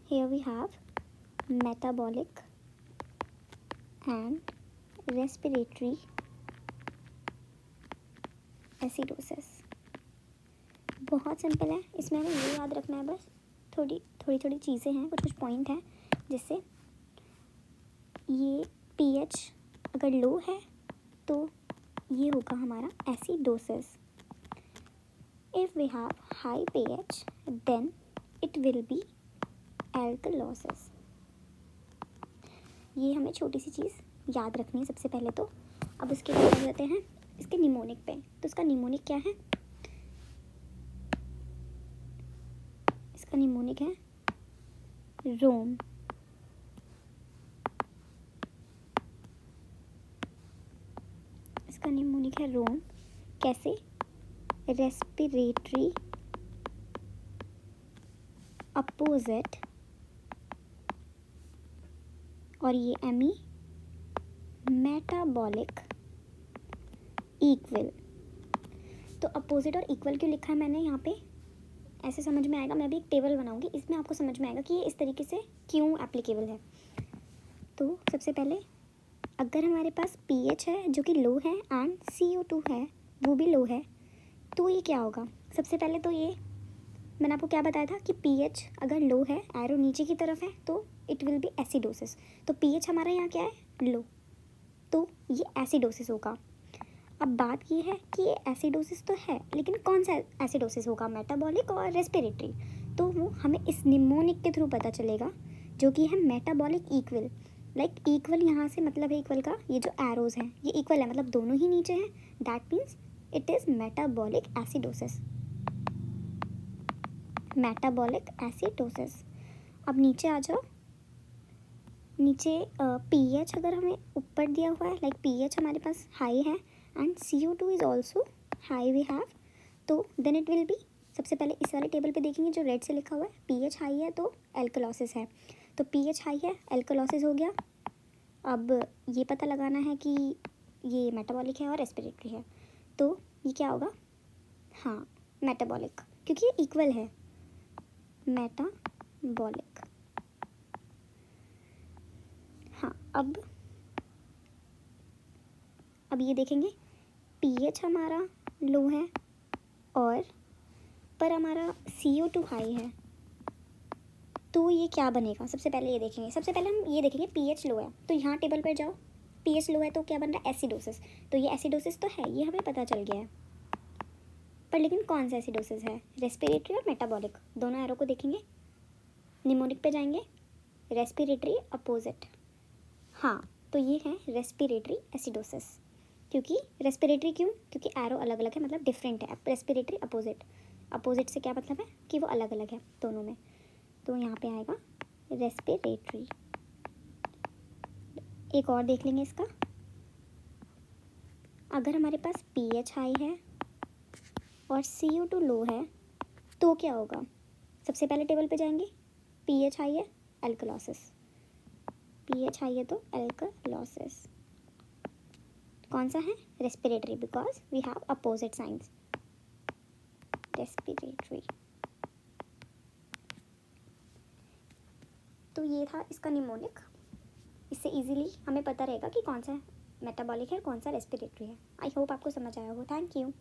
here we have metabolic and respiratory acidosis. बहुत simple है, इसमें हमें ये याद रखना है बस, थोड़ी चीज़ें हैं, कुछ पॉइंट हैं, जिससे ये pH अगर लो है तो ये होगा हमारा acidosis. If we have high pH then it will be alkalosis. ये हमें छोटी सी चीज़ याद रखनी है सबसे पहले. तो अब इसके बाद आ जाते हैं इसके निमोनिक पे. तो इसका निमोनिक क्या है? इसका निमोनिक है रोम. इसका निमोनिक है रोम. कैसे? रेस्पिरेटरी अपोजिट, और ये एमी मेटाबॉलिक इक्वल. तो अपोजिट और इक्वल क्यों लिखा है मैंने यहाँ पे, ऐसे समझ में आएगा. मैं भी एक टेबल बनाऊंगी, इसमें आपको समझ में आएगा कि ये इस तरीके से क्यों एप्लीकेबल है. तो सबसे पहले अगर हमारे पास pH है जो कि लो है एंड CO2 है वो भी लो है, तो ये क्या होगा? सबसे पहले तो ये मैंने आपको क्या बताया था कि pH अगर लो है, एरो नीचे की तरफ है, तो इट विल बी एसिडोसिस. तो pH हमारा यहाँ क्या है? लो. तो ये एसिडोसिस होगा. अब बात ये है कि ये एसिडोसिस तो है, लेकिन कौन सा एसिडोसिस होगा? मेटाबॉलिक और रेस्पिरेटरी. तो वो हमें इस निमोनिक के थ्रू पता चलेगा, जो कि है मेटाबॉलिक इक्वल. लाइक इक्वल यहाँ से मतलब है इक्वल का ये जो एरोज़ हैं ये इक्वल है, मतलब दोनों ही नीचे हैं. That means it is metabolic acidosis. Metabolic acidosis. अब नीचे आ जाओ. नीचे pH अगर हमें ऊपर दिया हुआ है, लाइक pH हमारे पास हाई है and CO2 is also high we have, तो देन इट विल बी, सबसे पहले इस वाले टेबल पे देखेंगे जो रेड से लिखा हुआ है, pH हाई है तो एल्कलोसिस है. तो pH हाई है, एल्कलोसिस हो गया. अब ये पता लगाना है कि ये मेटाबॉलिक है और रेस्पिरेटरी है, तो ये क्या होगा? हाँ, मेटाबॉलिक, क्योंकि ये इक्वल है. मेटाबॉलिक. हाँ, अब ये देखेंगे pH हमारा लो है और पर हमारा CO2 हाई है, तो ये क्या बनेगा? सबसे पहले ये देखेंगे. सबसे पहले हम ये देखेंगे pH लो है, तो यहाँ टेबल पर जाओ. pH लो है तो क्या बन रहा है? एसिडोसिस. तो ये एसिडोसिस तो है, ये हमें पता चल गया है. पर लेकिन कौन सा एसिडोसिस है? रेस्पिरेटरी और मेटाबॉलिक. दोनों एरो को देखेंगे. निमोनिक पे जाएंगे. Respiratory opposite. हाँ, तो ये है रेस्पिरेटरी एसिडोसिस. क्योंकि रेस्पिरेटरी क्यों? क्योंकि एरो अलग अलग है, मतलब डिफरेंट है. Respiratory opposite. अपोजिट से क्या मतलब है कि वो अलग अलग है दोनों में. तो यहाँ पे आएगा रेस्पिरेटरी. एक और देख लेंगे इसका. अगर हमारे पास pH हाई है और CO2 लो है तो क्या होगा? सबसे पहले टेबल पे जाएंगे. pH हाई है, एल्कलोसिस. pH हाई है तो एल्कलोसिस. कौन सा है? Respiratory, because we have opposite signs. Respiratory. तो ये था इसका निमोनिक. इससे इजीली हमें पता रहेगा कि कौन सा मेटाबॉलिक है, कौन सा रेस्पिरेटरी है. आई होप आपको समझ आया होगा. Thank you.